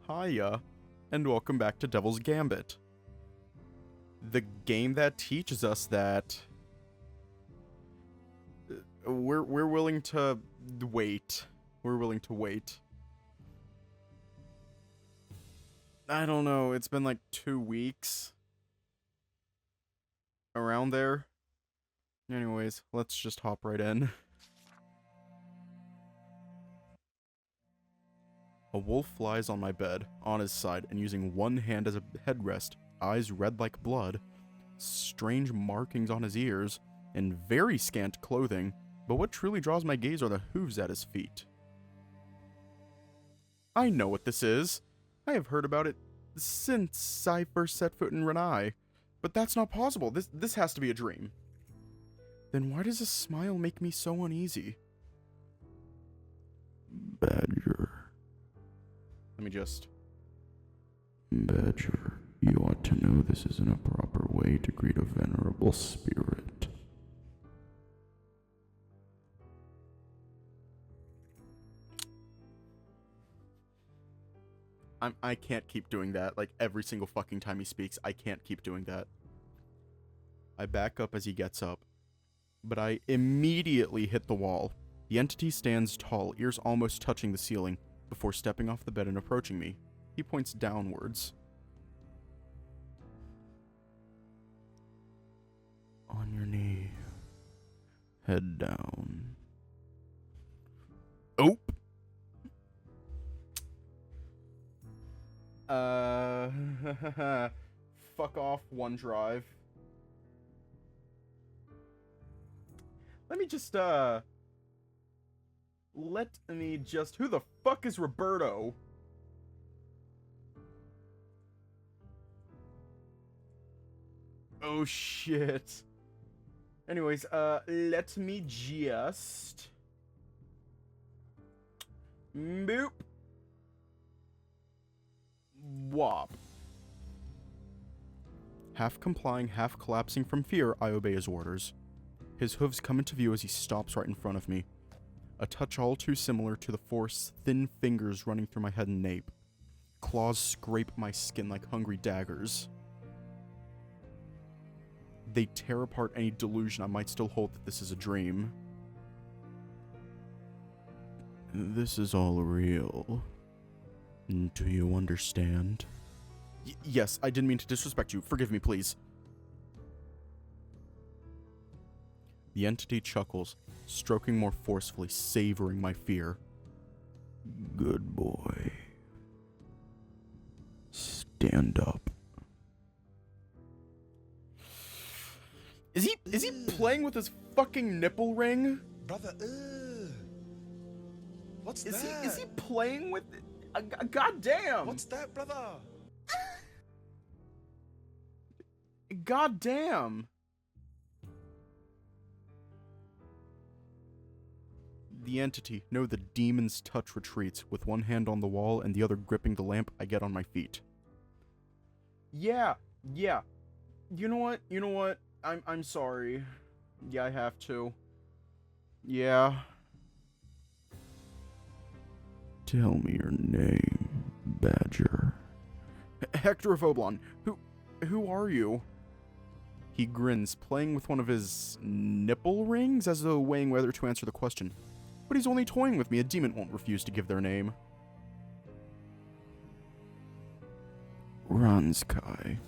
Hiya, and welcome back to Devil's Gambit. The game that teaches us that we're willing to wait. We're willing to wait. I don't know, it's been like 2 weeks. Around there. Anyways, let's just hop right in. A wolf lies on my bed, on his side, and using one hand as a headrest, eyes red like blood, strange markings on his ears, and very scant clothing, but what truly draws my gaze are the hooves at his feet. I know what this is. I have heard about it since I first set foot in Renai, but that's not possible. This has to be a dream. Then why does a smile make me so uneasy? Badger. Let me just... Badger, you ought to know this isn't a proper way to greet a venerable spirit. I can't keep doing that. Like, every single fucking time he speaks, I can't keep doing that. I back up as he gets up, but I immediately hit the wall. The entity stands tall, ears almost touching the ceiling, before stepping off the bed and approaching me. He points downwards. On your knee. Head down. Oh! Fuck off, OneDrive. Let me just, who the fuck is Roberto? Oh shit. Anyways, let me just... Boop. Wop. Half complying, half collapsing from fear, I obey his orders. His hooves come into view as he stops right in front of me. A touch all too similar to the force thin fingers running through my head and nape. Claws scrape my skin like hungry daggers. They tear apart any delusion I might still hold that this is a dream. This is all real. Do you understand? Yes, I didn't mean to disrespect you. Forgive me, please. The entity chuckles, stroking more forcefully, savoring my fear. Good boy. Stand up. Is he playing with his fucking nipple ring? Brother, what's that? Is he playing with it? Goddamn! What's that, brother? Goddamn! The entity, no, the demon's touch retreats, with one hand on the wall and the other gripping the lamp. I get on my feet. Yeah. You know what? I'm sorry. Yeah, I have to. Yeah. Tell me your name, Badger. Hector of Oblon. Who are you? He grins, playing with one of his nipple rings as though weighing whether to answer the question. But he's only toying with me. A demon won't refuse to give their name. Ranskai,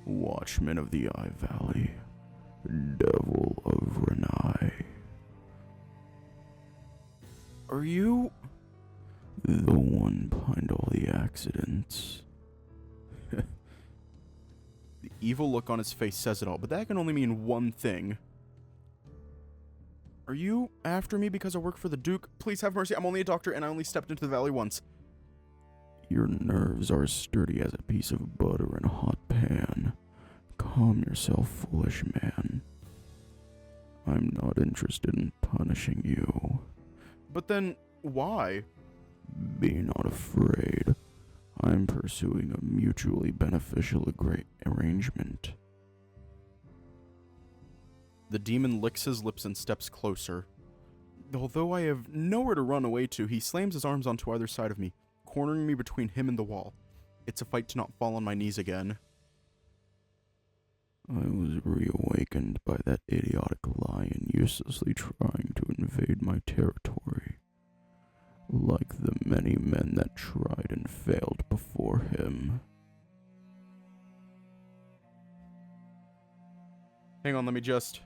Watchman of the Eye Valley, Devil of Renai. Are you... The one behind all the accidents. The evil look on his face says it all, but that can only mean one thing. Are you after me because I work for the Duke? Please have mercy, I'm only a doctor and I only stepped into the valley once. Your nerves are sturdy as a piece of butter in a hot pan. Calm yourself, foolish man. I'm not interested in punishing you. But then, why? Be not afraid. I'm pursuing a mutually beneficial arrangement. The demon licks his lips and steps closer. Although I have nowhere to run away to, he slams his arms onto either side of me, cornering me between him and the wall. It's a fight to not fall on my knees again. I was reawakened by that idiotic lion uselessly trying to invade my territory, like the many men that tried and failed before him. Hang on, let me just...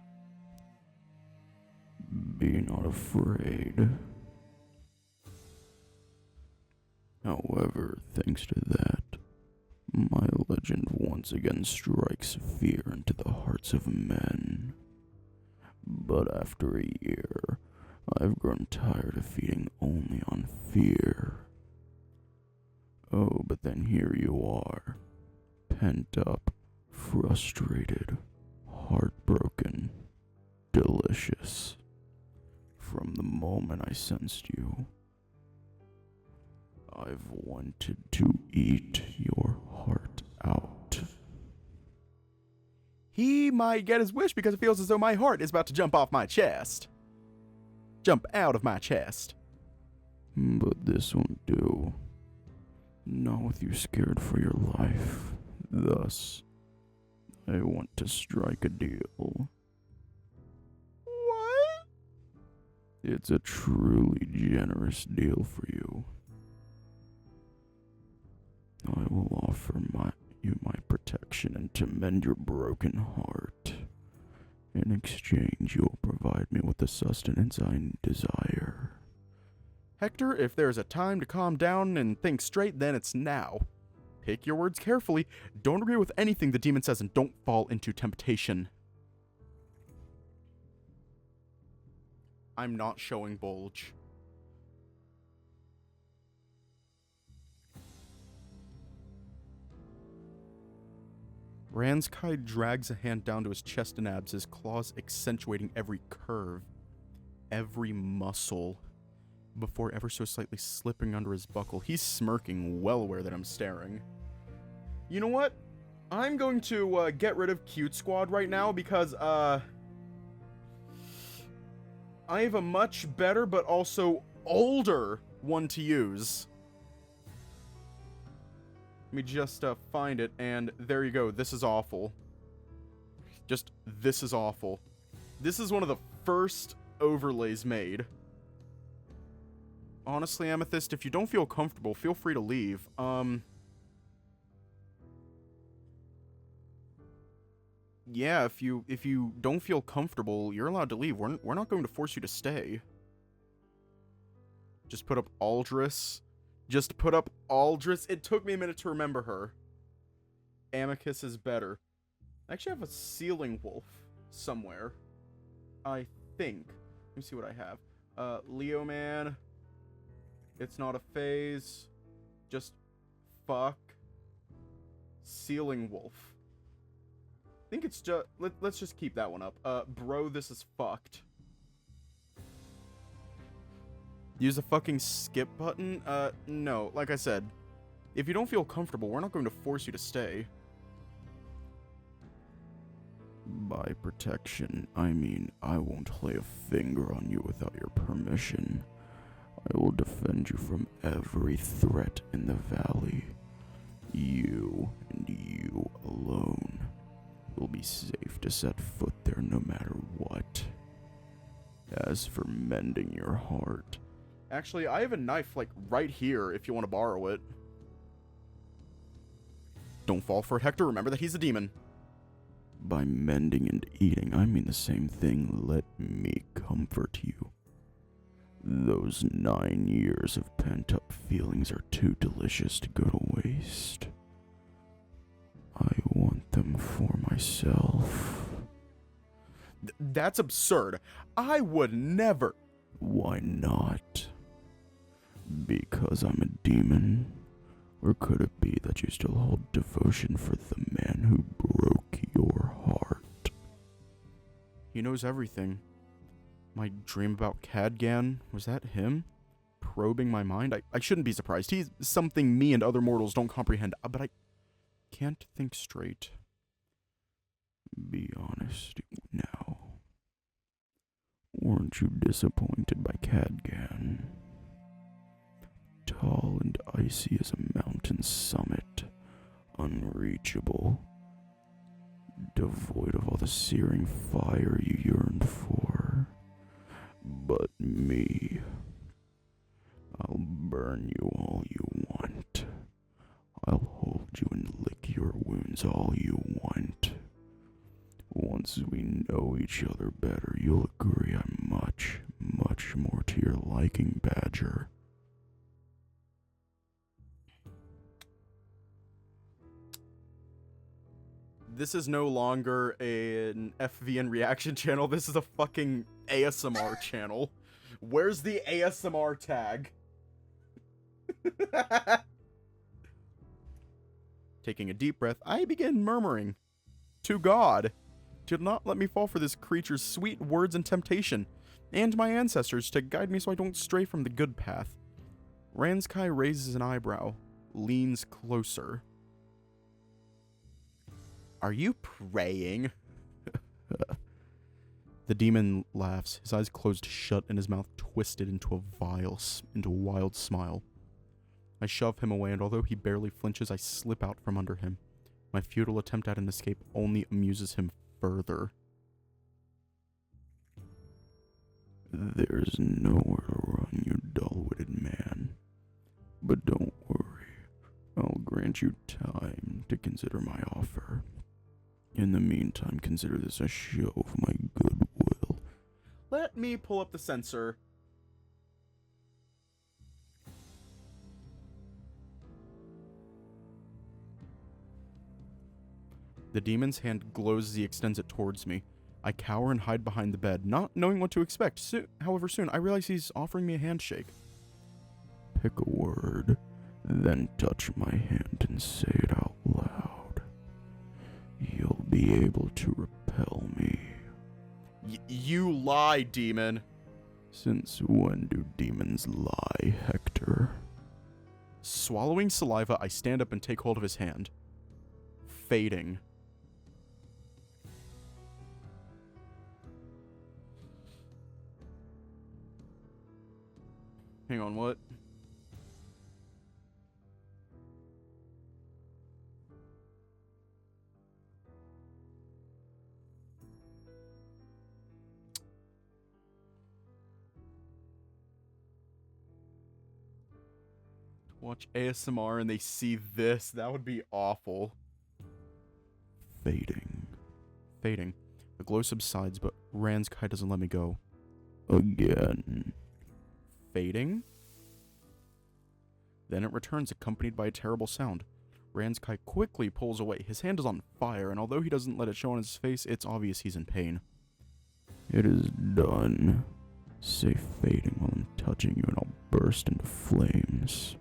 Be not afraid. However, thanks to that, my legend once again strikes fear into the hearts of men. But after a year, I've grown tired of feeding only on fear. Oh, but then here you are, pent up, frustrated, heartbroken, delicious. From the moment I sensed you, I've wanted to eat your heart out. He might get his wish because it feels as though my heart is about to jump off my chest. Jump out of my chest. But this won't do. Not with you scared for your life. Thus, I want to strike a deal. What? It's a truly generous deal for you. I will offer you my protection and to mend your broken heart. In exchange, you'll provide me with the sustenance I desire. Hector, if there's a time to calm down and think straight, then it's now. Pick your words carefully, don't agree with anything the demon says, and don't fall into temptation. I'm not showing bulge. Ranskai drags a hand down to his chest and abs, his claws accentuating every curve, every muscle, before ever so slightly slipping under his buckle. He's smirking, well aware that I'm staring. You know what? I'm going to get rid of Cute Squad right now because, I have a much better but also older one to use. Let me just find it, and there you go. This is awful. This is awful. This is one of the first overlays made. Honestly, Amethyst, if you don't feel comfortable, feel free to leave. Yeah, if you don't feel comfortable, you're allowed to leave. We're not going to force you to stay. Just put up Aldris. Just put up Aldris. It took me a minute to remember her. Amicus is better. I actually have a ceiling wolf somewhere. I think. Let me see what I have. Leo Man. It's not a phase. Just fuck. Ceiling wolf. I think it's just... Let's just keep that one up. Bro, this is fucked. Use the fucking skip button? No. Like I said, if you don't feel comfortable, we're not going to force you to stay. By protection, I mean I won't lay a finger on you without your permission. I will defend you from every threat in the valley. You and you alone will be safe to set foot there no matter what. As for mending your heart... Actually, I have a knife, like, right here if you want to borrow it. Don't fall for it, Hector. Remember that he's a demon. By mending and eating, I mean the same thing. Let me comfort you. Those 9 years of pent-up feelings are too delicious to go to waste. I want them for myself. That's absurd. I would never. Why not? Because I'm a demon? Or could it be that you still hold devotion for the man who broke your heart? He knows everything. My dream about Cadgan, was that him? Probing my mind? I shouldn't be surprised. He's something me and other mortals don't comprehend, but I can't think straight. Be honest now. Weren't you disappointed by Cadgan? tall and icy as a mountain summit, unreachable, devoid of all the searing fire you yearned for. But me, I'll burn you all you want. I'll hold you and lick your wounds all you want. Once we know each other better, you'll agree I'm much, much more to your liking, Badger. This is no longer an FVN reaction channel. This is a fucking ASMR channel. Where's the ASMR tag? Taking a deep breath, I begin murmuring, "To God, do not let me fall for this creature's sweet words and temptation, and my ancestors to guide me so I don't stray from the good path." Ranskai raises an eyebrow, leans closer. "Are you praying?" The demon laughs, his eyes closed shut and his mouth twisted into a wild smile. I shove him away, and although he barely flinches, I slip out from under him. My futile attempt at an escape only amuses him further. There's nowhere to run, you dull-witted man. But don't worry, I'll grant you time to consider my offer. In the meantime, consider this a show of my goodwill. Let me pull up the sensor. The demon's hand glows as he extends it towards me. I cower and hide behind the bed, not knowing what to expect. However, soon I realize he's offering me a handshake. Pick a word, then touch my hand and say it out loud. You'll be able to repel me. You lie, demon. Since when do demons lie, Hector? Swallowing saliva, I stand up and take hold of his hand. Fading. Hang on, what? Watch ASMR and they see this. That would be awful. Fading. Fading. The glow subsides, but Ranskai doesn't let me go. Again. Fading. Then it returns, accompanied by a terrible sound. Ranskai quickly pulls away. His hand is on fire, and although he doesn't let it show on his face, it's obvious he's in pain. It is done. Say fading while I'm touching you and I'll burst into flames.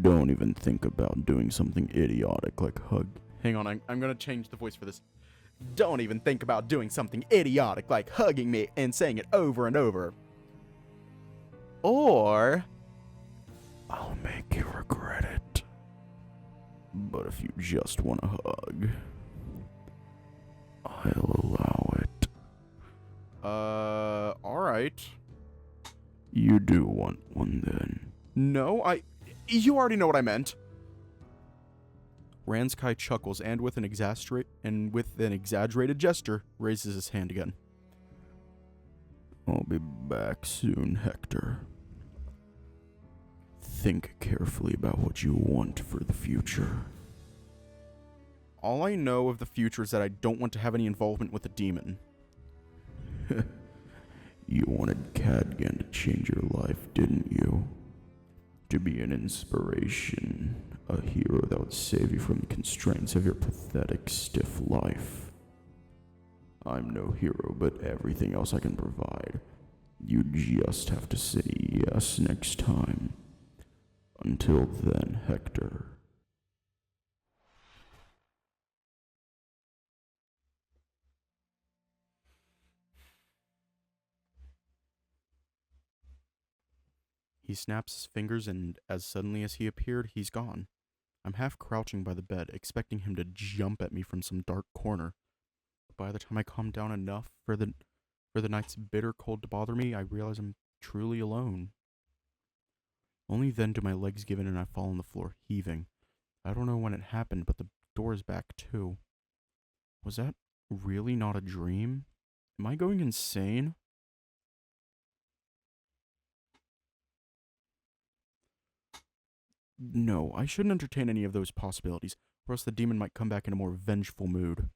Don't even think about doing something idiotic like hug. Hang on, I'm gonna change the voice for this. Don't even think about doing something idiotic like hugging me and saying it over and over. Or I'll make you regret it. But if you just want a hug, I'll allow it. Alright. You do want one then. No, you already know what I meant. Ranskai chuckles and with an exaggerated gesture, raises his hand again. I'll be back soon, Hector. Think carefully about what you want for the future. All I know of the future is that I don't want to have any involvement with the demon. You wanted Cadgan to change your life, didn't you? To be an inspiration, a hero that would save you from the constraints of your pathetic, stiff life. I'm no hero, but everything else I can provide. You just have to say yes next time. Until then, Hector. He snaps his fingers, and as suddenly as he appeared, he's gone. I'm half crouching by the bed, expecting him to jump at me from some dark corner. But by the time I calm down enough for the night's bitter cold to bother me, I realize I'm truly alone. Only then do my legs give in and I fall on the floor, heaving. I don't know when it happened, but the door is back too. Was that really not a dream? Am I going insane? No, I shouldn't entertain any of those possibilities, or else the demon might come back in a more vengeful mood.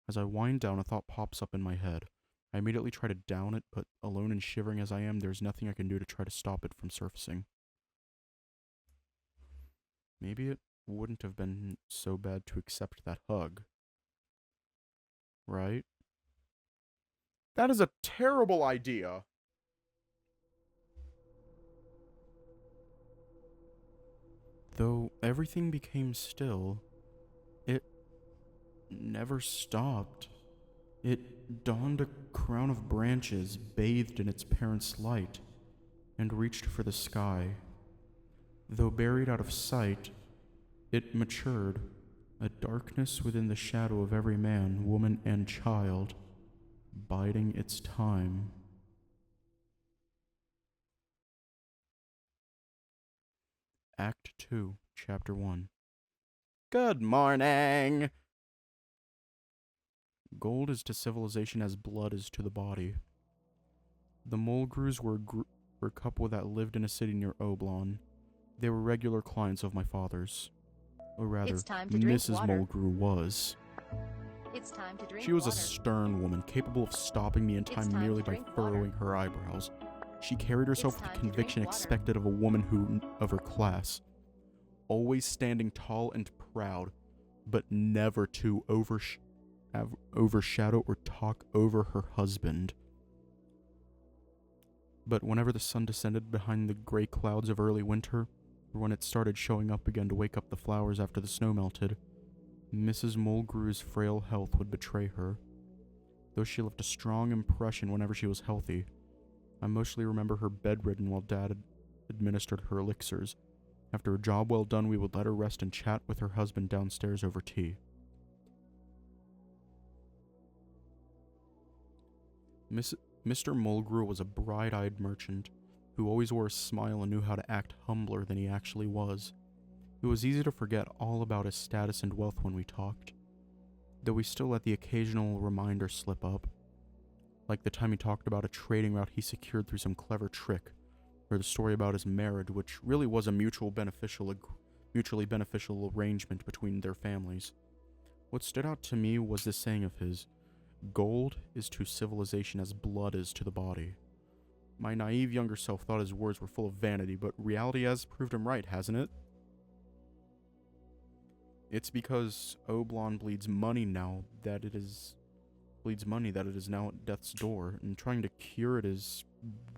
As I wind down, a thought pops up in my head. I immediately try to down it, but alone and shivering as I am, there's nothing I can do to try to stop it from surfacing. Maybe it wouldn't have been so bad to accept that hug. Right? That is a terrible idea. Though everything became still, it never stopped. It donned a crown of branches, bathed in its parents' light, and reached for the sky. Though buried out of sight, it matured, a darkness within the shadow of every man, woman, and child, biding its time. Act 2, Chapter 1. Good morning! Gold is to civilization as blood is to the body. The Mulgrews were a couple that lived in a city near Oblon. They were regular clients of my father's. Or rather, Mrs. Mulgrew was. It's time to drink She was water. a stern woman, capable of stopping me in time merely by furrowing her eyebrows. She carried herself with the conviction expected of a woman of her class, always standing tall and proud, but never to overshadow or talk over her husband. But whenever the sun descended behind the gray clouds of early winter, or when it started showing up again to wake up the flowers after the snow melted, Mrs. Mulgrew's frail health would betray her. Though she left a strong impression whenever she was healthy, I mostly remember her bedridden while Dad administered her elixirs. After a job well done, we would let her rest and chat with her husband downstairs over tea. Mr. Mulgrew was a bright-eyed merchant who always wore a smile and knew how to act humbler than he actually was. It was easy to forget all about his status and wealth when we talked, though we still let the occasional reminder slip up, like the time he talked about a trading route he secured through some clever trick, or the story about his marriage, which really was a mutually beneficial arrangement between their families. What stood out to me was this saying of his, "Gold is to civilization as blood is to the body." My naive younger self thought his words were full of vanity, but reality has proved him right, hasn't it? It's because Oblon bleeds money that it is now at death's door, and trying to cure it is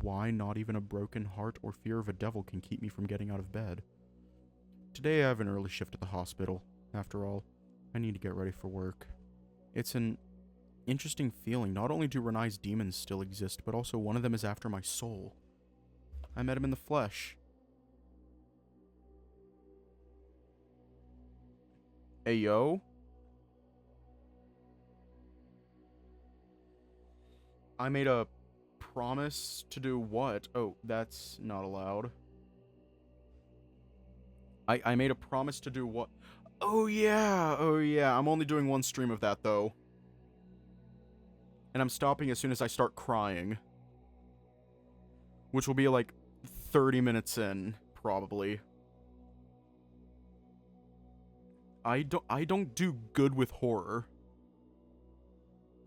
why not even a broken heart or fear of a devil can keep me from getting out of bed. Today I have an early shift at the hospital. After all, I need to get ready for work. It's an interesting feeling. Not only do Renai's demons still exist, but also one of them is after my soul. I met him in the flesh. Hey, yo. I made a promise to do what? Oh, that's not allowed. I made a promise to do what? Oh yeah, I'm only doing one stream of that, though. And I'm stopping as soon as I start crying. Which will be like 30 minutes in, probably. I don't do good with horror.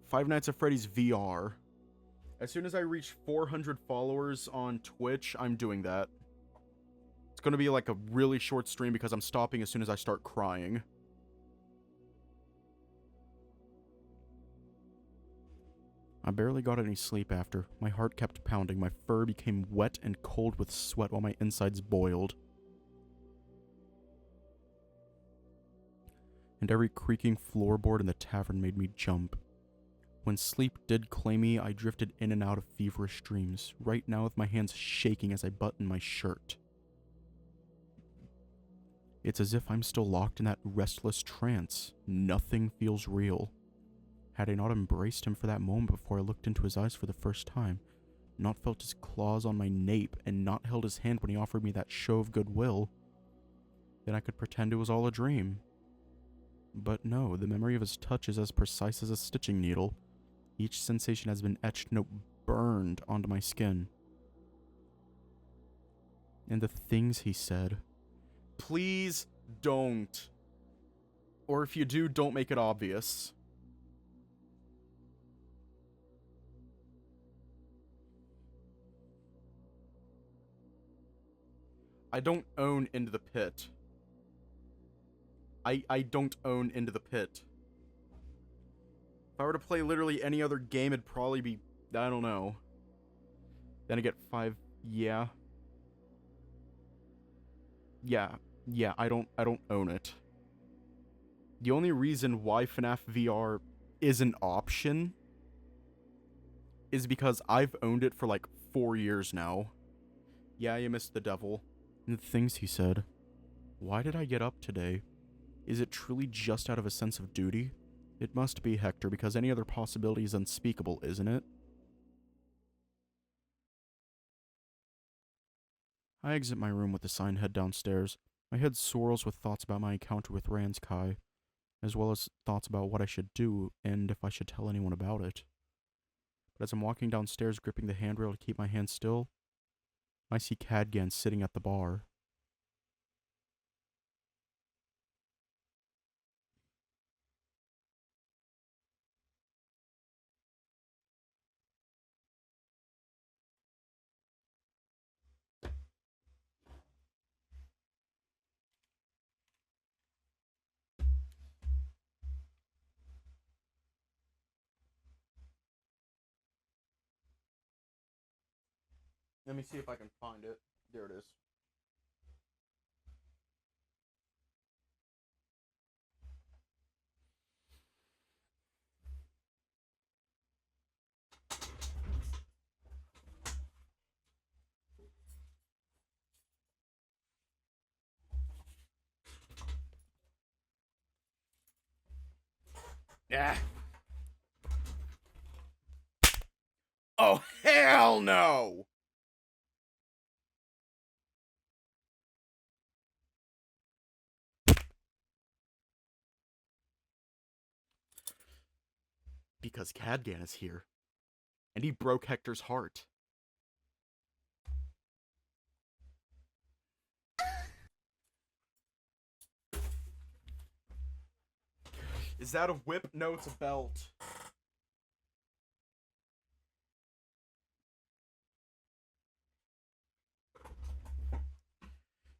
Five Nights at Freddy's VR. As soon as I reach 400 followers on Twitch, I'm doing that. It's gonna be like a really short stream because I'm stopping as soon as I start crying. I barely got any sleep after. My heart kept pounding, my fur became wet and cold with sweat while my insides boiled. And every creaking floorboard in the tavern made me jump. When sleep did claim me, I drifted in and out of feverish dreams, right now with my hands shaking as I button my shirt. It's as if I'm still locked in that restless trance. Nothing feels real. Had I not embraced him for that moment before I looked into his eyes for the first time, not felt his claws on my nape, and not held his hand when he offered me that show of goodwill, then I could pretend it was all a dream. But no, the memory of his touch is as precise as a stitching needle. Each sensation has been etched, no, burned onto my skin. And the things he said. Please don't. Or if you do, don't make it obvious. I don't own Into the Pit. I don't own Into the Pit. If I were to play literally any other game, it'd probably be, I don't know. Then I get 5, yeah. Yeah, I don't own it. The only reason why FNAF VR is an option is because I've owned it for like 4 years now. Yeah, you missed the devil. And the things he said. Why did I get up today? Is it truly just out of a sense of duty? It must be, Hector, because any other possibility is unspeakable, isn't it? I exit my room with a sigh and head downstairs. My head swirls with thoughts about my encounter with Ranskai, as well as thoughts about what I should do and if I should tell anyone about it. But as I'm walking downstairs, gripping the handrail to keep my hand still, I see Cadgan sitting at the bar. Let me see if I can find it. There it is. Yeah. Oh, hell no! Because Cadgan is here. And he broke Hector's heart. Is that a whip? No, it's a belt.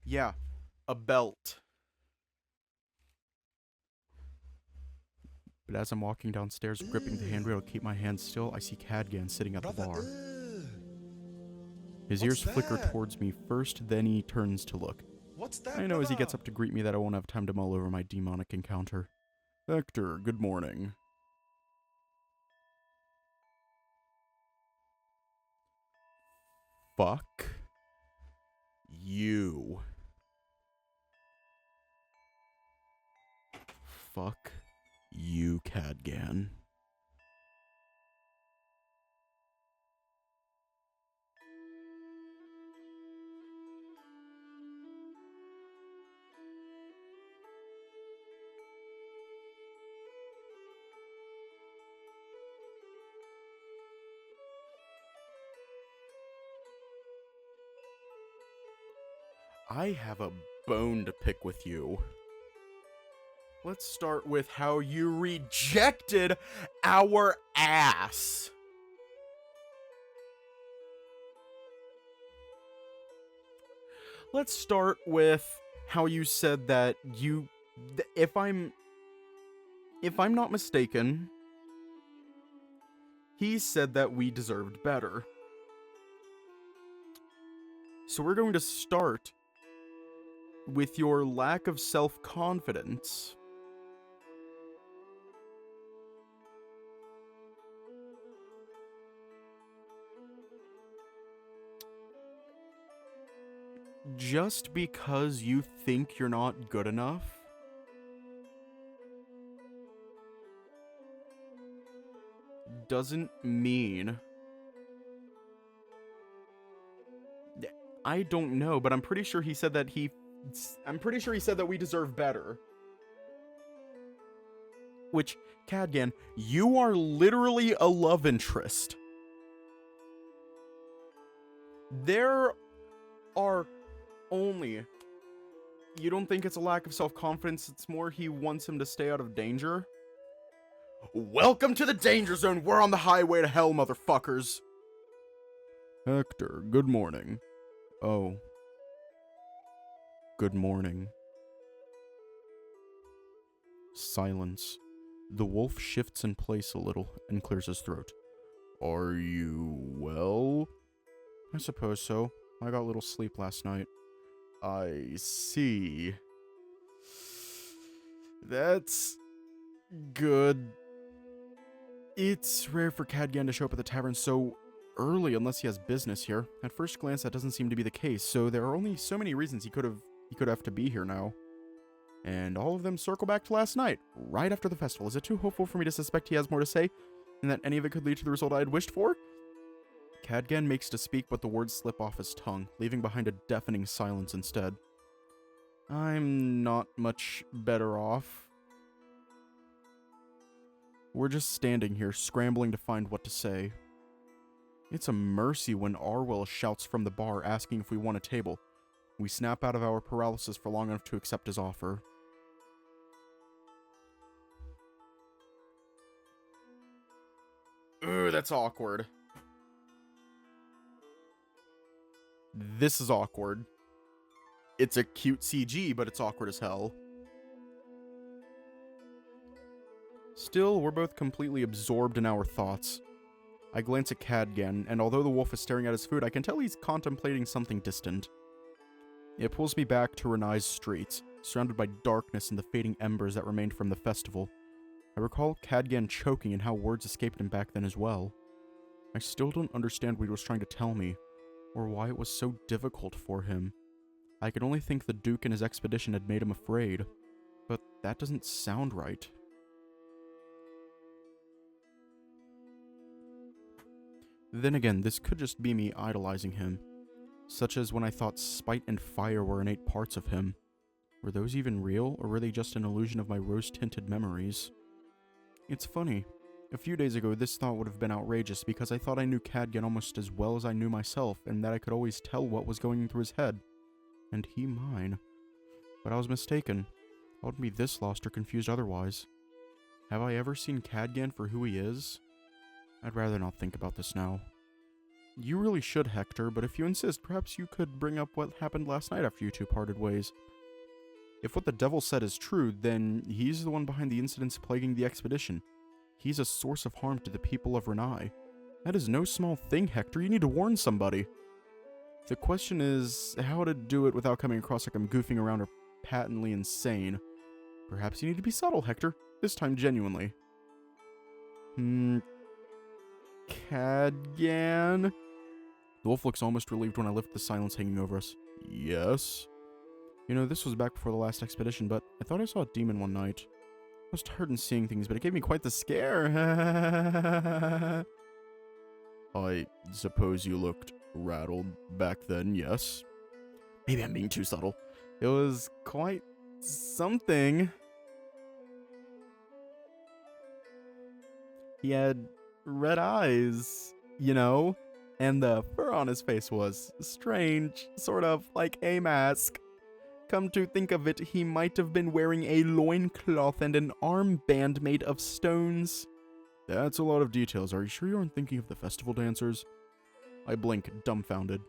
Yeah, a belt. But as I'm walking downstairs, gripping the handrail to keep my hands still, I see Cadgan sitting at the bar. His ears flicker towards me first, then he turns to look. What's that? I know as he gets up to greet me that I won't have time to mull over my demonic encounter. Hector, good morning. Fuck you. Fuck you, Cadgan. I have a bone to pick with you. Let's start with how you rejected our ass. Let's start with how you said that you, if I'm not mistaken, he said that we deserved better. So we're going to start with your lack of self-confidence. Just because you think you're not good enough doesn't mean I don't know, but I'm pretty sure he said that we deserve better. Which, Cadgan, you are literally a love interest. There are only... You don't think it's a lack of self-confidence, it's more he wants him to stay out of danger? Welcome to the danger zone! We're on the highway to hell, motherfuckers! Hector, good morning. Oh. Good morning. Silence. The wolf shifts in place a little and clears his throat. Are you well? I suppose so. I got little sleep last night. I see. That's good. It's rare for Cadgan to show up at the tavern so early unless he has business here. At first glance, that doesn't seem to be the case, so there are only so many reasons he could have to be here now. And all of them circle back to last night, right after the festival. Is it too hopeful for me to suspect he has more to say, and that any of it could lead to the result I had wished for? Cadgan makes to speak, but the words slip off his tongue, leaving behind a deafening silence instead. I'm not much better off. We're just standing here, scrambling to find what to say. It's a mercy when Arwell shouts from the bar, asking if we want a table. We snap out of our paralysis for long enough to accept his offer. Ooh, that's awkward. This is awkward. It's a cute CG, but it's awkward as hell. Still, we're both completely absorbed in our thoughts. I glance at Cadgan, and although the wolf is staring at his food, I can tell he's contemplating something distant. It pulls me back to Renai's streets, surrounded by darkness and the fading embers that remained from the festival. I recall Cadgan choking and how words escaped him back then as well. I still don't understand what he was trying to tell me, or why it was so difficult for him. I could only think the Duke and his expedition had made him afraid, but that doesn't sound right. Then again, this could just be me idolizing him, such as when I thought spite and fire were innate parts of him. Were those even real, or were they just an illusion of my rose-tinted memories? It's funny. A few days ago, this thought would have been outrageous because I thought I knew Cadgan almost as well as I knew myself, and that I could always tell what was going through his head. And he mine. But I was mistaken. I wouldn't be this lost or confused otherwise. Have I ever seen Cadgan for who he is? I'd rather not think about this now. You really should, Hector, but if you insist, perhaps you could bring up what happened last night after you two parted ways. If what the devil said is true, then he's the one behind the incidents plaguing the expedition. He's a source of harm to the people of Renai. That is no small thing, Hector. You need to warn somebody. The question is how to do it without coming across like I'm goofing around or patently insane. Perhaps you need to be subtle, Hector. This time genuinely. Cadgan? The wolf looks almost relieved when I lift the silence hanging over us. Yes? You know, this was back before the last expedition, but I thought I saw a demon one night. I was tired in seeing things, but it gave me quite the scare. I suppose you looked rattled back then, yes? Maybe I'm being too subtle. It was quite something. He had red eyes, you know, and the fur on his face was strange, sort of like a mask. Come to think of it, he might have been wearing a loincloth and an armband made of stones. That's a lot of details. Are you sure you aren't thinking of the festival dancers? I blink, dumbfounded.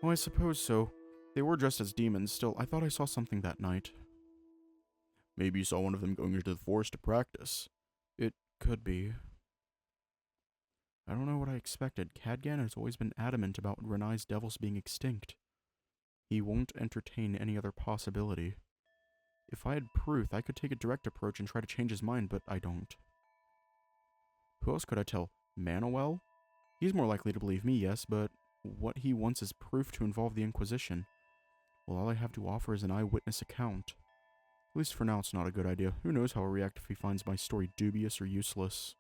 Oh, I suppose so. They were dressed as demons. Still, I thought I saw something that night. Maybe you saw one of them going into the forest to practice. It could be. I don't know what I expected. Cadgan has always been adamant about Renai's devils being extinct. He won't entertain any other possibility. If I had proof, I could take a direct approach and try to change his mind, but I don't. Who else could I tell? Manuel? He's more likely to believe me, yes, but what he wants is proof to involve the Inquisition. Well, all I have to offer is an eyewitness account. At least for now, it's not a good idea. Who knows how he'll react if he finds my story dubious or useless.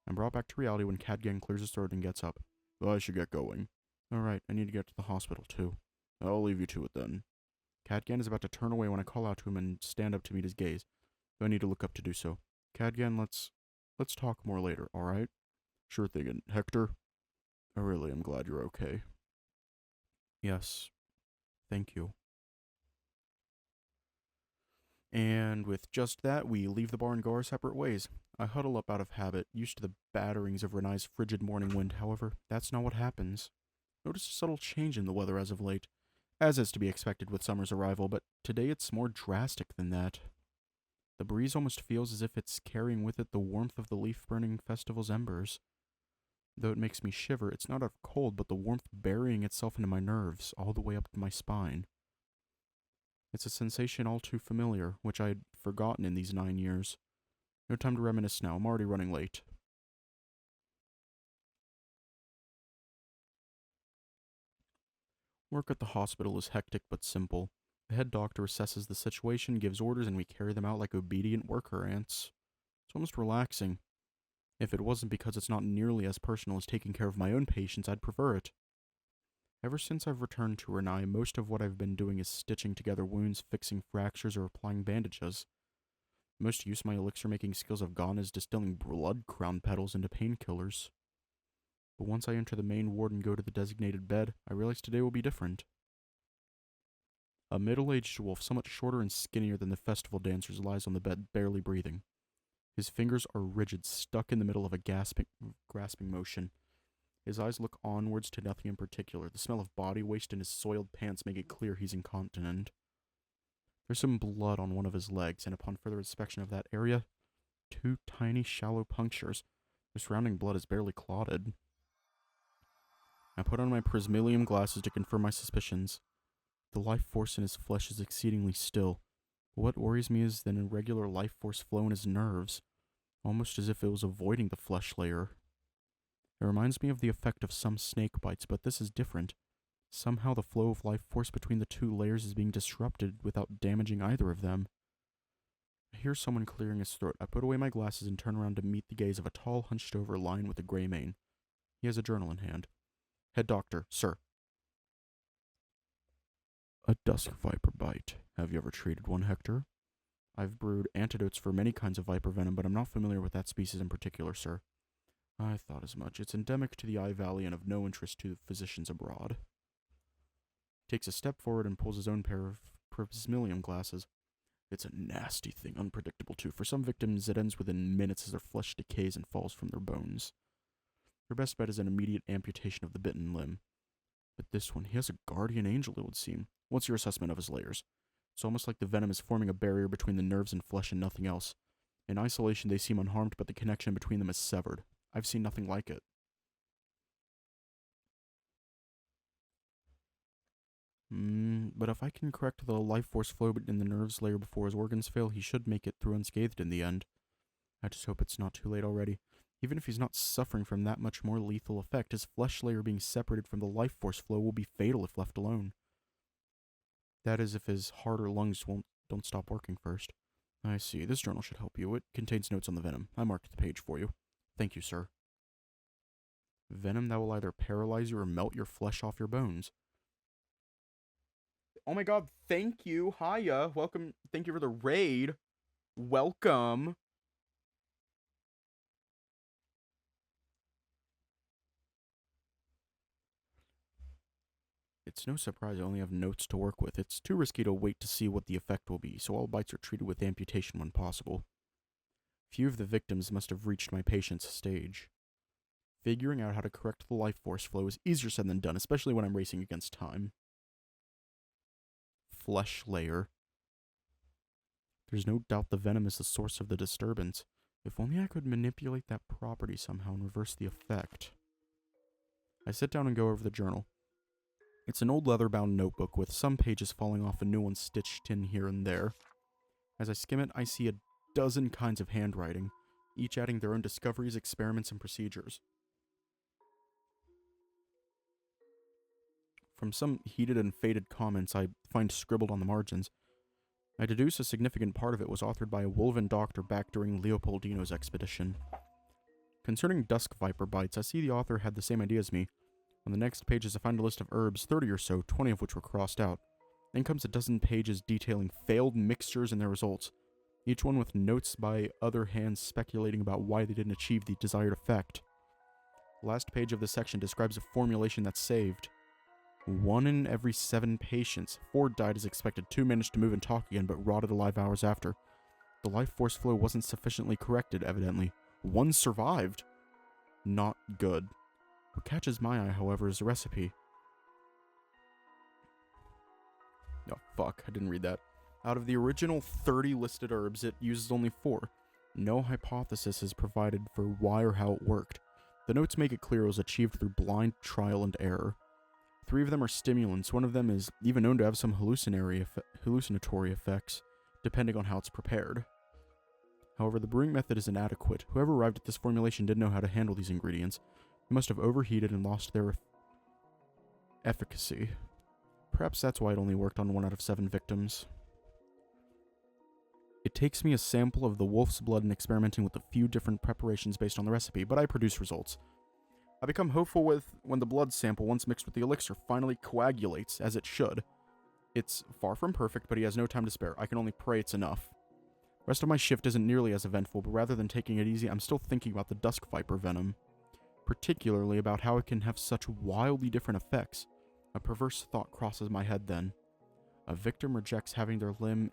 I'm brought back to reality when Cadgan clears his throat and gets up. Well, I should get going. Alright, I need to get to the hospital too. I'll leave you to it then. Cadgan is about to turn away when I call out to him and stand up to meet his gaze. Though I need to look up to do so. Cadgan, let's talk more later, alright? Sure thing, and Hector? I really am glad you're okay. Yes. Thank you. And with just that, we leave the bar and go our separate ways. I huddle up out of habit, used to the batterings of Renai's frigid morning wind. However, that's not what happens. Notice a subtle change in the weather as of late, as is to be expected with summer's arrival, but today it's more drastic than that. The breeze almost feels as if it's carrying with it the warmth of the leaf-burning festival's embers. Though it makes me shiver, it's not out of cold, but the warmth burying itself into my nerves, all the way up to my spine. It's a sensation all too familiar, which I had forgotten in these 9 years. No time to reminisce now, I'm already running late. Work at the hospital is hectic but simple. The head doctor assesses the situation, gives orders, and we carry them out like obedient worker ants. It's almost relaxing. If it wasn't because it's not nearly as personal as taking care of my own patients, I'd prefer it. Ever since I've returned to Renai, most of what I've been doing is stitching together wounds, fixing fractures, or applying bandages. Most use my elixir-making skills have gone is distilling blood crown petals into painkillers. But once I enter the main ward and go to the designated bed, I realize today will be different. A middle-aged wolf, somewhat shorter and skinnier than the festival dancers, lies on the bed, barely breathing. His fingers are rigid, stuck in the middle of a grasping motion. His eyes look onwards to nothing in particular. The smell of body waste in his soiled pants make it clear he's incontinent. There's some blood on one of his legs, and upon further inspection of that area, 2 tiny, shallow punctures. The surrounding blood is barely clotted. I put on my prismalium glasses to confirm my suspicions. The life force in his flesh is exceedingly still. But what worries me is an irregular life force flow in his nerves, almost as if it was avoiding the flesh layer. It reminds me of the effect of some snake bites, but this is different. Somehow the flow of life force between the 2 layers is being disrupted without damaging either of them. I hear someone clearing his throat. I put away my glasses and turn around to meet the gaze of a tall, hunched-over lion with a gray mane. He has a journal in hand. Head doctor, sir. A dusk viper bite. Have you ever treated one, Hector? I've brewed antidotes for many kinds of viper venom, but I'm not familiar with that species in particular, sir. I thought as much. It's endemic to the Eye Valley and of no interest to physicians abroad. Takes a step forward and pulls his own pair of prismalium glasses. It's a nasty thing, unpredictable too. For some victims, it ends within minutes as their flesh decays and falls from their bones. Your best bet is an immediate amputation of the bitten limb. But this one, he has a guardian angel, it would seem. What's your assessment of his layers? It's almost like the venom is forming a barrier between the nerves and flesh and nothing else. In isolation, they seem unharmed, but the connection between them is severed. I've seen nothing like it. But if I can correct the life force flow in the nerves layer before his organs fail, he should make it through unscathed in the end. I just hope it's not too late already. Even if he's not suffering from that much more lethal effect, his flesh layer being separated from the life force flow will be fatal if left alone. That is, if his heart or lungs don't stop working first. I see. This journal should help you. It contains notes on the venom. I marked the page for you. Thank you, sir. Venom that will either paralyze you or melt your flesh off your bones. Oh my god, thank you. Hiya. Welcome. Thank you for the raid. Welcome. It's no surprise I only have notes to work with. It's too risky to wait to see what the effect will be, so all bites are treated with amputation when possible. Few of the victims must have reached my patient's stage. Figuring out how to correct the life force flow is easier said than done, especially when I'm racing against time. Flesh layer. There's no doubt the venom is the source of the disturbance. If only I could manipulate that property somehow and reverse the effect. I sit down and go over the journal. It's an old leather-bound notebook with some pages falling off and new ones stitched in here and there. As I skim it, I see a dozen kinds of handwriting, each adding their own discoveries, experiments, and procedures. From some heated and faded comments I find scribbled on the margins, I deduce a significant part of it was authored by a Wolven doctor back during Leopoldino's expedition. Concerning dusk viper bites, I see the author had the same idea as me, On the next pages, I find a list of herbs, 30 or so, 20 of which were crossed out. Then comes a dozen pages detailing failed mixtures and their results, each one with notes by other hands speculating about why they didn't achieve the desired effect. The last page of this section describes a formulation that saved 1 in every 7 patients. 4 died as expected, 2 managed to move and talk again, but rotted alive hours after. The life force flow wasn't sufficiently corrected, evidently. 1 survived. Not good. What catches my eye, however, is the recipe. Oh, fuck, I didn't read that. Out of the original 30 listed herbs, it uses only 4. No hypothesis is provided for why or how it worked. The notes make it clear it was achieved through blind trial and error. 3 of them are stimulants. 1 of them is even known to have some hallucinatory effects, depending on how it's prepared. However, the brewing method is inadequate. Whoever arrived at this formulation didn't know how to handle these ingredients. They must have overheated and lost their efficacy. Perhaps that's why it only worked on 1 out of 7 victims. It takes me a sample of the wolf's blood and experimenting with a few different preparations based on the recipe, but I produce results. I become hopeful when the blood sample, once mixed with the elixir, finally coagulates, as it should. It's far from perfect, but he has no time to spare. I can only pray it's enough. The rest of my shift isn't nearly as eventful, but rather than taking it easy, I'm still thinking about the dusk viper venom. Particularly about how it can have such wildly different effects. A perverse thought crosses my head then. A victim rejects having their limb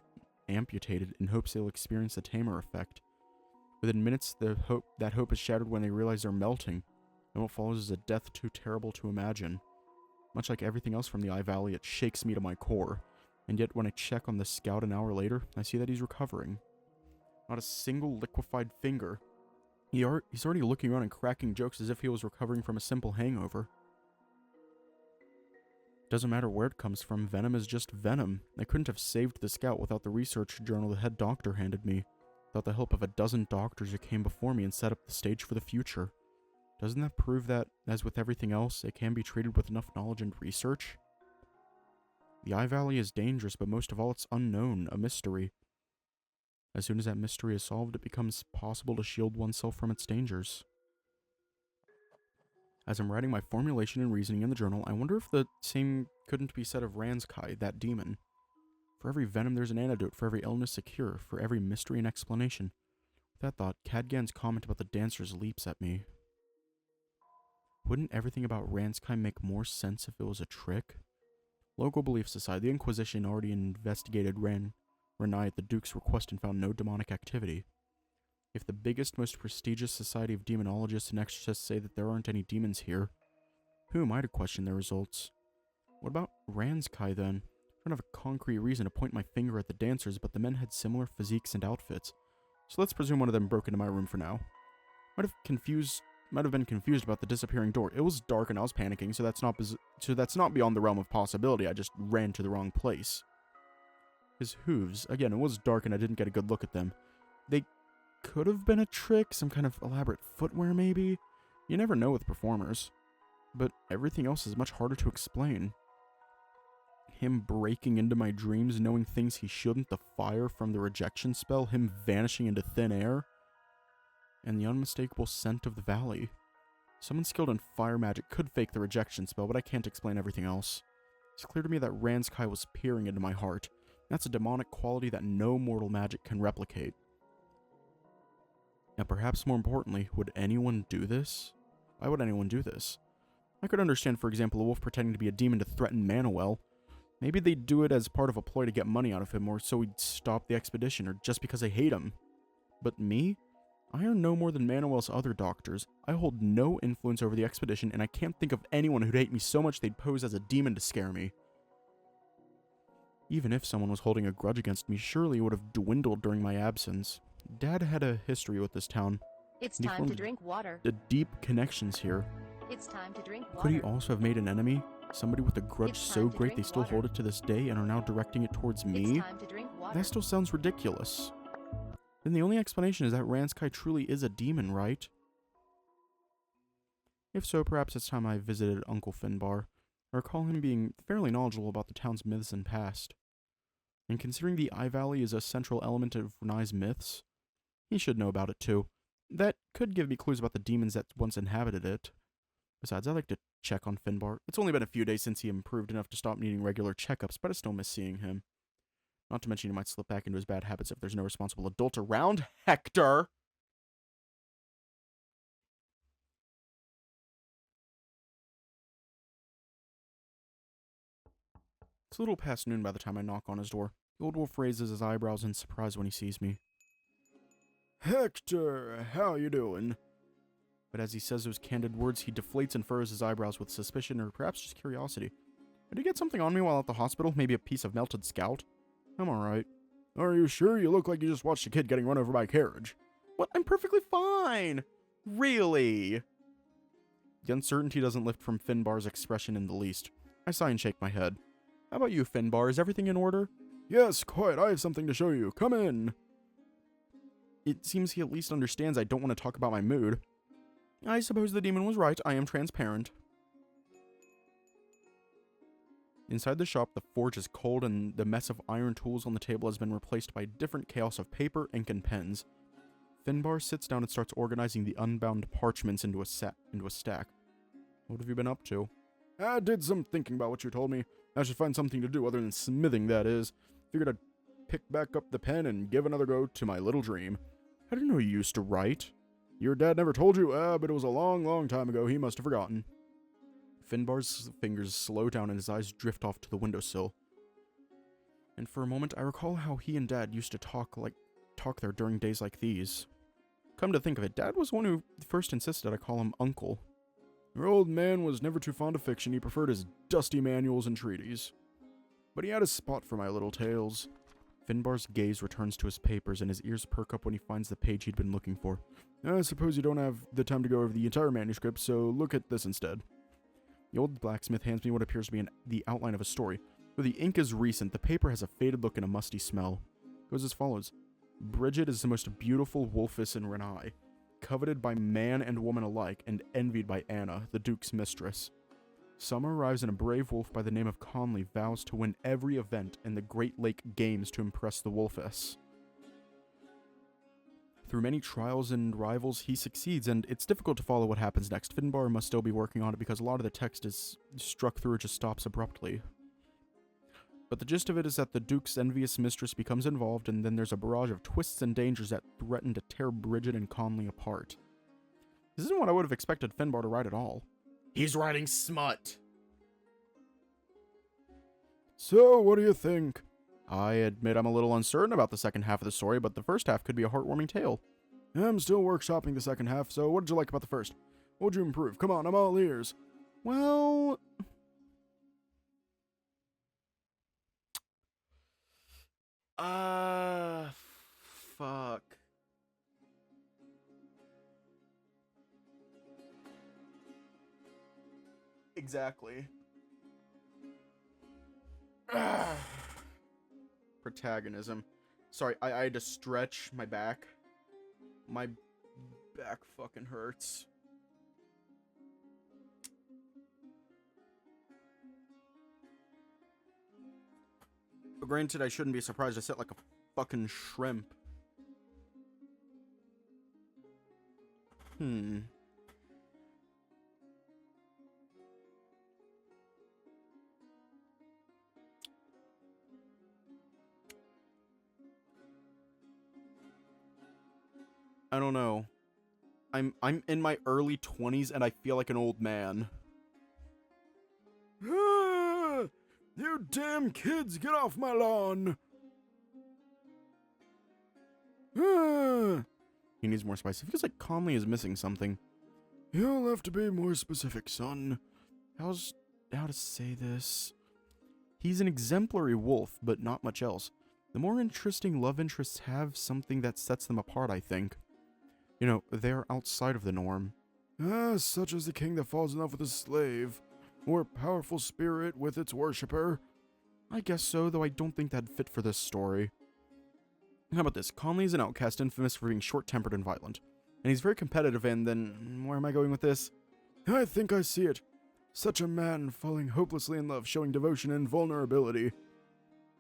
amputated in hopes they'll experience the tamer effect. Within minutes, that hope is shattered when they realize they're melting, and what follows is a death too terrible to imagine. Much like everything else from the Eye Valley, it shakes me to my core, and yet when I check on the scout an hour later, I see that he's recovering. Not a single liquefied finger. He's already looking around and cracking jokes as if he was recovering from a simple hangover. Doesn't matter where it comes from, venom is just venom. I couldn't have saved the scout without the research journal the head doctor handed me, without the help of a dozen doctors who came before me and set up the stage for the future. Doesn't that prove that, as with everything else, it can be treated with enough knowledge and research? The Eye Valley is dangerous, but most of all it's unknown, a mystery. As soon as that mystery is solved, it becomes possible to shield oneself from its dangers. As I'm writing my formulation and reasoning in the journal, I wonder if the same couldn't be said of Ranskai, that demon. For every venom there's an antidote, for every illness a cure, for every mystery an explanation. With that thought, Cadgan's comment about the dancers leaps at me. Wouldn't everything about Ranskai make more sense if it was a trick? Local beliefs aside, the Inquisition already investigated Renai at the Duke's request and found no demonic activity. If the biggest, most prestigious society of demonologists and exorcists say that there aren't any demons here, who am I to question their results? What about Ranskai then? I don't have a concrete reason to point my finger at the dancers, but the men had similar physiques and outfits. So let's presume one of them broke into my room for now. Might have been confused about the disappearing door. It was dark and I was panicking, so that's not beyond the realm of possibility. I just ran to the wrong place. His hooves. Again, it was dark and I didn't get a good look at them. They could have been a trick, some kind of elaborate footwear maybe? You never know with performers. But everything else is much harder to explain. Him breaking into my dreams, knowing things he shouldn't, the fire from the rejection spell, him vanishing into thin air, and the unmistakable scent of the valley. Someone skilled in fire magic could fake the rejection spell, but I can't explain everything else. It's clear to me that Ranskai was peering into my heart. That's a demonic quality that no mortal magic can replicate. And perhaps more importantly, would anyone do this? Why would anyone do this? I could understand, for example, a wolf pretending to be a demon to threaten Manuel. Maybe they'd do it as part of a ploy to get money out of him, or so he'd stop the expedition, or just because they hate him. But me? I are no more than Manuel's other doctors. I hold no influence over the expedition, and I can't think of anyone who'd hate me so much they'd pose as a demon to scare me. Even if someone was holding a grudge against me, surely it would have dwindled during my absence. Dad had a history with this town. It's time to drink water. The deep connections here. It's time to drink water. Could he also have made an enemy? Somebody with a grudge so great they still hold it to this day and are now directing it towards me? It's time to drink water. That still sounds ridiculous. Then the only explanation is that Ranskai truly is a demon, right? If so, perhaps it's time I visited Uncle Finbar. I recall him being fairly knowledgeable about the town's myths and past. And considering the Eye Valley is a central element of Renai's myths, he should know about it too. That could give me clues about the demons that once inhabited it. Besides, I like to check on Finbar. It's only been a few days since he improved enough to stop needing regular checkups, but I still miss seeing him. Not to mention he might slip back into his bad habits if there's no responsible adult around. Hector! It's a little past noon by the time I knock on his door. The old wolf raises his eyebrows in surprise when he sees me. Hector, how you doing? But as he says those candid words, he deflates and furrows his eyebrows with suspicion or perhaps just curiosity. Did he get something on me while at the hospital? Maybe a piece of melted scout? I'm alright. Are you sure? You look like you just watched a kid getting run over by a carriage. What? I'm perfectly fine! Really? The uncertainty doesn't lift from Finbar's expression in the least. I sigh and shake my head. How about you, Finbar? Is everything in order? Yes, quite. I have something to show you. Come in. It seems he at least understands I don't want to talk about my mood. I suppose the demon was right. I am transparent. Inside the shop, the forge is cold and the mess of iron tools on the table has been replaced by a different chaos of paper, ink, and pens. Finbar sits down and starts organizing the unbound parchments into a stack. What have you been up to? I did some thinking about what you told me. I should find something to do other than smithing, that is. Figured I'd pick back up the pen and give another go to my little dream. I didn't know you used to write. Your dad never told you? But it was a long, long time ago. He must have forgotten. Finbar's fingers slow down and his eyes drift off to the windowsill. And for a moment, I recall how he and Dad used to talk there during days like these. Come to think of it, Dad was the one who first insisted I call him Uncle. Your old man was never too fond of fiction. He preferred his dusty manuals and treaties. But he had a spot for my little tales. Finbar's gaze returns to his papers and his ears perk up when he finds the page he'd been looking for. I suppose you don't have the time to go over the entire manuscript, so look at this instead. The old blacksmith hands me what appears to be the outline of a story. Though the ink is recent, the paper has a faded look and a musty smell. It goes as follows. Bridget is the most beautiful wolfess in Renai, coveted by man and woman alike, and envied by Anna, the Duke's mistress. Summer arrives and a brave wolf by the name of Conley vows to win every event in the Great Lake Games to impress the wolfess. Through many trials and rivals, he succeeds, and it's difficult to follow what happens next. Finbar must still be working on it because a lot of the text is struck through or just stops abruptly. But the gist of it is that the Duke's envious mistress becomes involved, and then there's a barrage of twists and dangers that threaten to tear Bridget and Conley apart. This isn't what I would have expected Finbar to write at all. He's writing smut! So, what do you think? I admit I'm a little uncertain about the second half of the story, but the first half could be a heartwarming tale. I'm still workshopping the second half, so what did you like about the first? What would you improve? Come on, I'm all ears. Well... fuck. Exactly. Protagonism. Sorry, I had to stretch my back. My back fucking hurts. But granted, I shouldn't be surprised. I sit like a fucking shrimp. I don't know. I'm in my early 20s and I feel like an old man. Ah, you damn kids, get off my lawn! Ah. He needs more spice. It feels like Conley is missing something. You'll have to be more specific, son. How to say this? He's an exemplary wolf, but not much else. The more interesting love interests have something that sets them apart, I think. You know, they're outside of the norm. Such as the king that falls in love with his slave, or powerful spirit with its worshipper. I guess so, though I don't think that'd fit for this story. How about this? Conley's an outcast infamous for being short-tempered and violent. And he's very competitive, and then... where am I going with this? I think I see it. Such a man falling hopelessly in love, showing devotion and vulnerability.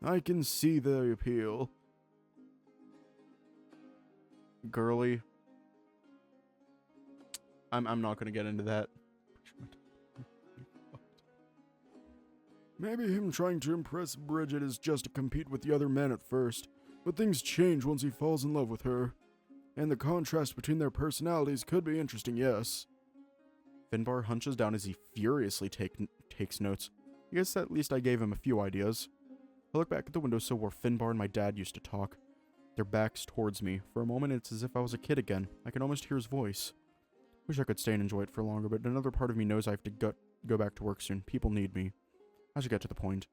I can see the appeal. Girly. I'm not gonna get into that. Maybe him trying to impress Bridget is just to compete with the other men at first, but things change once he falls in love with her. And the contrast between their personalities could be interesting, yes. Finbar hunches down as he furiously takes notes. I guess at least I gave him a few ideas. I look back at the windowsill where Finbar and my dad used to talk. Their backs towards me. For a moment, it's as if I was a kid again. I can almost hear his voice. Wish I could stay and enjoy it for longer, but another part of me knows I have to go back to work soon. People need me. I should get to the point.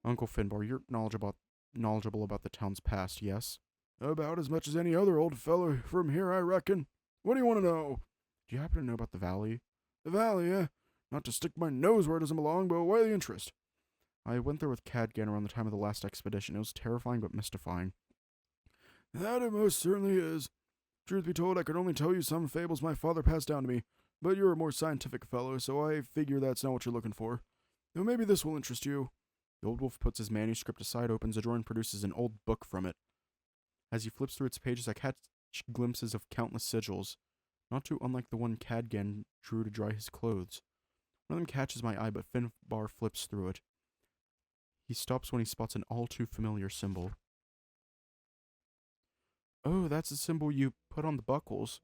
Uncle Finbar, you're knowledgeable about the town's past, yes? About as much as any other old fellow from here, I reckon. What do you want to know? Do you happen to know about the valley? The valley, eh? Not to stick my nose where it doesn't belong, but why the interest? I went there with Cadgan around the time of the last expedition. It was terrifying but mystifying. That it most certainly is. Truth be told, I could only tell you some fables my father passed down to me, but you're a more scientific fellow, so I figure that's not what you're looking for. Though maybe this will interest you. The old wolf puts his manuscript aside, opens a drawer, and produces an old book from it. As he flips through its pages, I catch glimpses of countless sigils, not too unlike the one Cadgan drew to dry his clothes. One of them catches my eye, but Finbar flips through it. He stops when he spots an all-too-familiar symbol. Oh, that's the symbol you put on the buckles.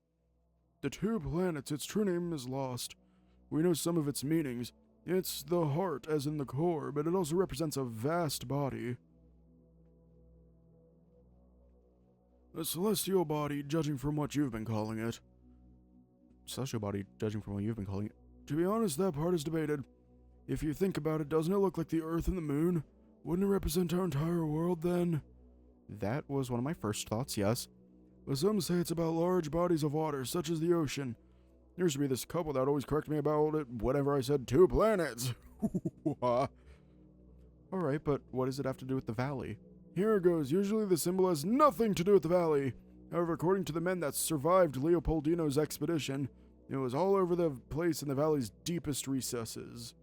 The two planets, its true name is lost. We know some of its meanings. It's the heart, as in the core, but it also represents a vast body. A celestial body, judging from what you've been calling it. Celestial body, judging from what you've been calling it. To be honest, that part is debated. If you think about it, doesn't it look like the Earth and the Moon? Wouldn't it represent our entire world, then? That was one of my first thoughts, yes. But some say it's about large bodies of water, such as the ocean. There used to be this couple that always corrected me about it whenever I said 2 planets. Alright, but what does it have to do with the valley? Here it goes. Usually the symbol has nothing to do with the valley. However, according to the men that survived Leopoldino's expedition, it was all over the place in the valley's deepest recesses.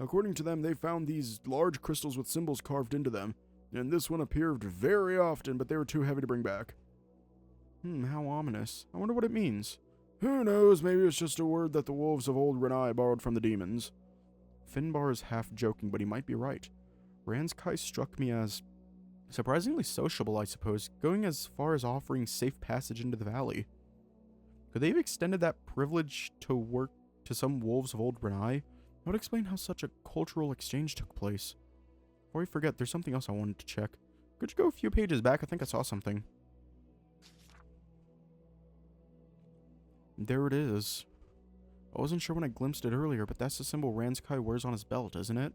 According to them, they found these large crystals with symbols carved into them, and this one appeared very often, but they were too heavy to bring back. How ominous. I wonder what it means. Who knows, maybe it's just a word that the wolves of old Renai borrowed from the demons. Finbar is half joking, but he might be right. Ranskai struck me as surprisingly sociable, I suppose, going as far as offering safe passage into the valley. Could they have extended that privilege to work to some wolves of old Renai? That would explain how such a cultural exchange took place. Before I forget, there's something else I wanted to check. Could you go a few pages back? I think I saw something. There it is. I wasn't sure when I glimpsed it earlier, but that's the symbol Ranskai wears on his belt, isn't it?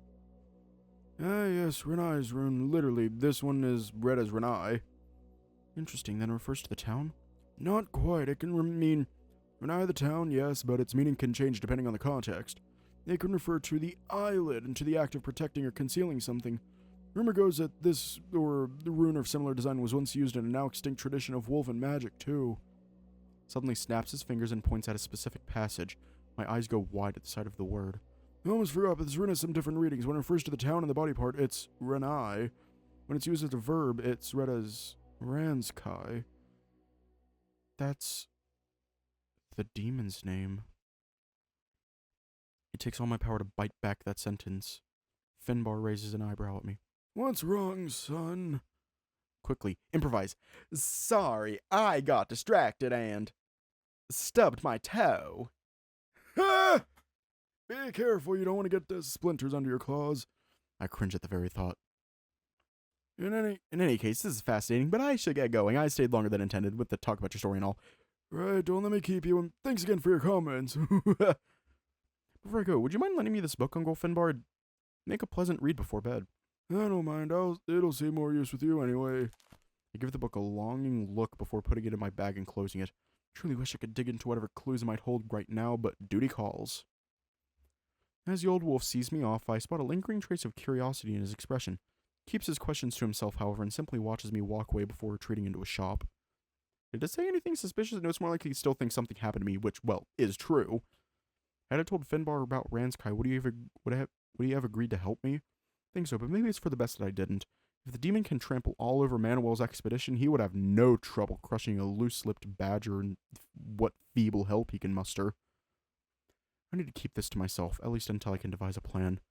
Ah, yes, Renai's rune. Literally, this one is read as Renai. Interesting, then it refers to the town? Not quite. It can mean Renai the town, yes, but its meaning can change depending on the context. It can refer to the eyelid and to the act of protecting or concealing something. Rumor goes that this, or the rune of similar design, was once used in a now extinct tradition of wolven magic, too. Suddenly snaps his fingers and points at a specific passage. My eyes go wide at the sight of the word. I almost forgot, but this rune has some different readings. When it refers to the town and the body part, it's Renai. When it's used as a verb, it's read as Ranskai. That's the demon's name. It takes all my power to bite back that sentence. Finbar raises an eyebrow at me. What's wrong, son? Quickly, improvise. Sorry, I got distracted and stubbed my toe. Ah! Be careful, you don't want to get the splinters under your claws. I cringe at the very thought. In any case, this is fascinating, but I should get going. I stayed longer than intended with the talk about your story and all. Right, don't let me keep you, and thanks again for your comments. Before I go, would you mind lending me this book, Uncle Finbar? Make a pleasant read before bed. I don't mind. It'll see more use with you anyway. I give the book a longing look before putting it in my bag and closing it. Truly wish I could dig into whatever clues it might hold right now, but duty calls. As the old wolf sees me off, I spot a lingering trace of curiosity in his expression. Keeps his questions to himself, however, and simply watches me walk away before retreating into a shop. Did it say anything suspicious? No, it's more likely he still thinks something happened to me, which, well, is true. Had I told Finbar about Ranskai, would he have agreed to help me? I think so, but maybe it's for the best that I didn't. If the demon can trample all over Manuel's expedition, he would have no trouble crushing a loose-lipped badger and what feeble help he can muster. I need to keep this to myself, at least until I can devise a plan.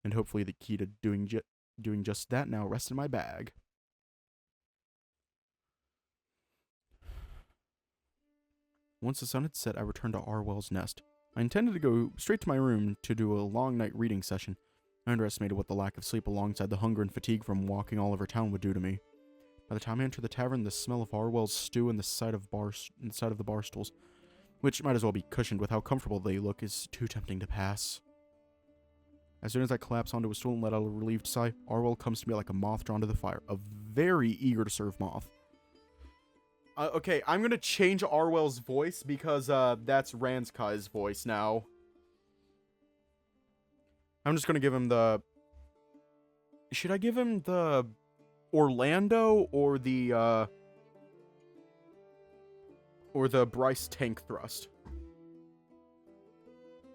And hopefully the key to doing just that now rests in my bag. Once the sun had set, I returned to Arwell's nest. I intended to go straight to my room to do a long night reading session. I underestimated what the lack of sleep alongside the hunger and fatigue from walking all over town would do to me. By the time I entered the tavern, the smell of Arwell's stew and the sight of the bar stools, which might as well be cushioned with how comfortable they look, is too tempting to pass. As soon as I collapse onto a stool and let out a relieved sigh, Arwell comes to me like a moth drawn to the fire, a very eager to serve moth. Okay, I'm gonna change Arwell's voice because that's Ranskai's voice now. I'm just gonna give him the... Should I give him the Orlando or the Bryce tank thrust?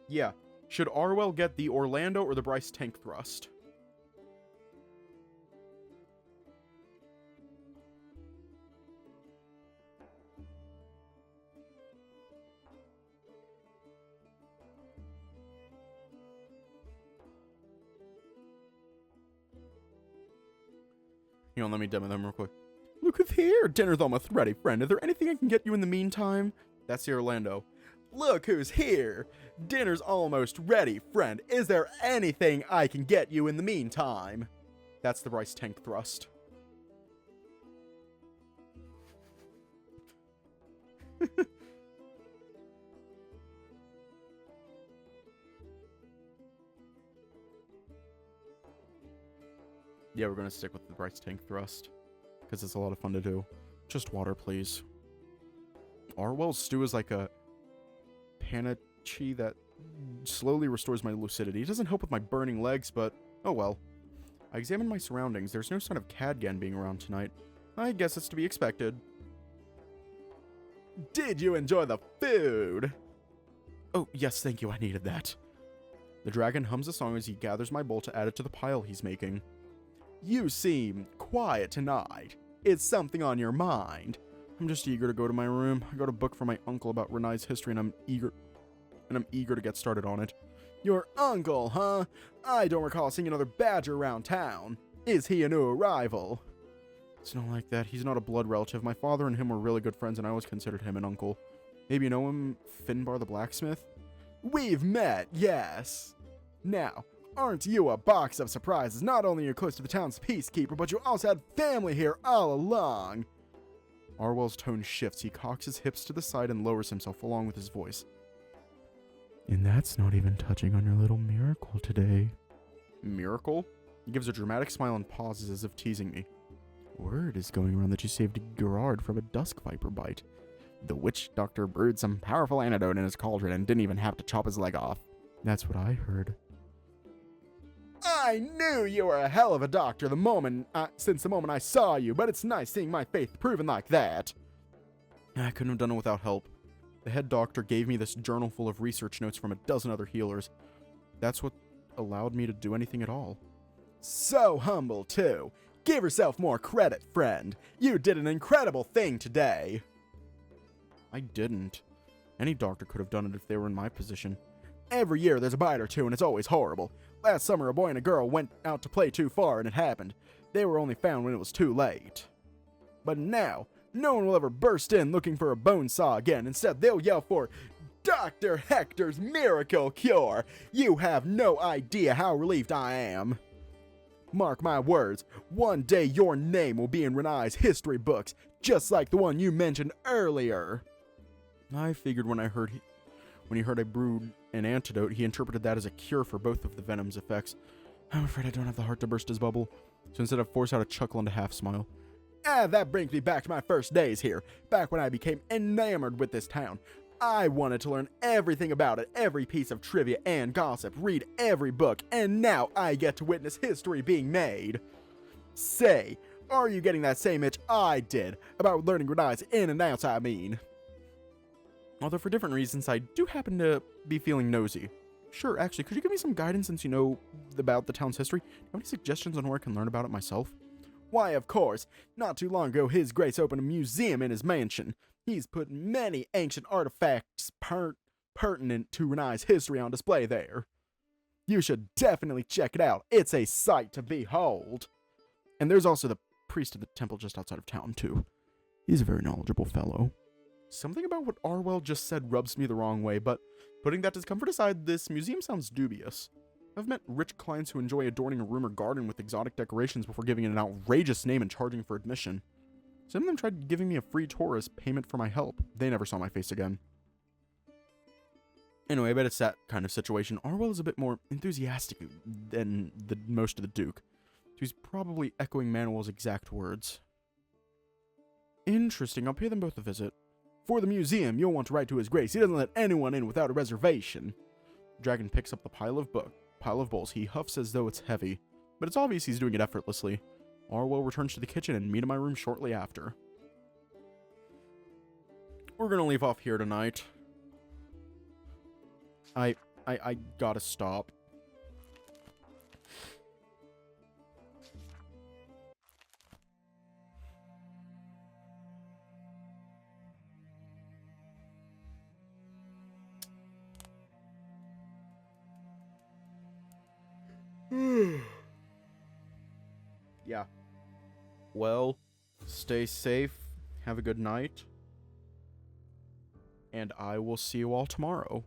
Yeah. Should Arwell get the Orlando or the Bryce tank thrust? Hang on, let me demo them real quick. Look who's here! Dinner's almost ready, friend. Is there anything I can get you in the meantime? That's the Orlando. Look who's here! Dinner's almost ready, friend. Is there anything I can get you in the meantime? That's the Bryce tank thrust. Yeah, we're gonna stick with the Bryce tank thrust, because it's a lot of fun to do. Just water, please. Arwell's stew is like a panache that slowly restores my lucidity. It doesn't help with my burning legs, but oh well. I examined my surroundings. There's no sign of Cadgan being around tonight. I guess it's to be expected. Did you enjoy the food? Oh, yes, thank you. I needed that. The dragon hums a song as he gathers my bowl to add it to the pile he's making. You seem quiet tonight. Is something on your mind? I'm just eager to go to my room. I got a book from my uncle about Renai's history, and I'm eager to get started on it. Your uncle, huh? I don't recall seeing another badger around town. Is he a new arrival? It's not like that. He's not a blood relative. My father and him were really good friends, and I always considered him an uncle. Maybe you know him, Finbar the blacksmith? We've met, yes. Now, aren't you a box of surprises? Not only are you close to the town's peacekeeper, but you also had family here all along. Arwell's tone shifts. He cocks his hips to the side and lowers himself along with his voice. And that's not even touching on your little miracle today. Miracle? He gives a dramatic smile and pauses as if teasing me. Word is going around that you saved Gerard from a dusk viper bite. The witch doctor brewed some powerful antidote in his cauldron and didn't even have to chop his leg off. That's what I heard. I knew you were a hell of a doctor since the moment I saw you, but it's nice seeing my faith proven like that. I couldn't have done it without help. The head doctor gave me this journal full of research notes from a dozen other healers. That's what allowed me to do anything at all. So humble, too. Give yourself more credit, friend. You did an incredible thing today. I didn't. Any doctor could have done it if they were in my position. Every year there's a bite or two, and it's always horrible. Last summer, a boy and a girl went out to play too far, and it happened. They were only found when it was too late. But now, no one will ever burst in looking for a bone saw again. Instead, they'll yell for Dr. Hector's miracle cure. You have no idea how relieved I am. Mark my words, one day your name will be in Renai's history books, just like the one you mentioned earlier. I figured when he heard I brewed an antidote, he interpreted that as a cure for both of the venom's effects. I'm afraid I don't have the heart to burst his bubble, so instead I forced out a chuckle and a half smile. That brings me back to my first days here, back when I became enamored with this town. I wanted to learn everything about it, every piece of trivia and gossip, read every book, and now I get to witness history being made. Say, are you getting that same itch I did about learning Renai's in and outs, I mean? Although for different reasons, I do happen to be feeling nosy. Sure, actually, could you give me some guidance since you know about the town's history? Do you have any suggestions on where I can learn about it myself? Why, of course. Not too long ago, His Grace opened a museum in his mansion. He's put many ancient artifacts pertinent to Renai's history on display there. You should definitely check it out. It's a sight to behold. And there's also the priest of the temple just outside of town, too. He's a very knowledgeable fellow. Something about what Arwell just said rubs me the wrong way, but putting that discomfort aside, this museum sounds dubious. I've met rich clients who enjoy adorning a room or garden with exotic decorations before giving it an outrageous name and charging for admission. Some of them tried giving me a free tour as payment for my help. They never saw my face again. Anyway, I bet it's that kind of situation. Arwell is a bit more enthusiastic than most of the Duke. He's probably echoing Manuel's exact words. Interesting, I'll pay them both a visit. For the museum, you'll want to write to His Grace. He doesn't let anyone in without a reservation. Dragon picks up the pile of bowls. He huffs as though it's heavy, but it's obvious he's doing it effortlessly. Arwell returns to the kitchen and meet in my room shortly after. We're gonna leave off here tonight. I gotta stop. Yeah. Well, stay safe, have a good night, and I will see you all tomorrow.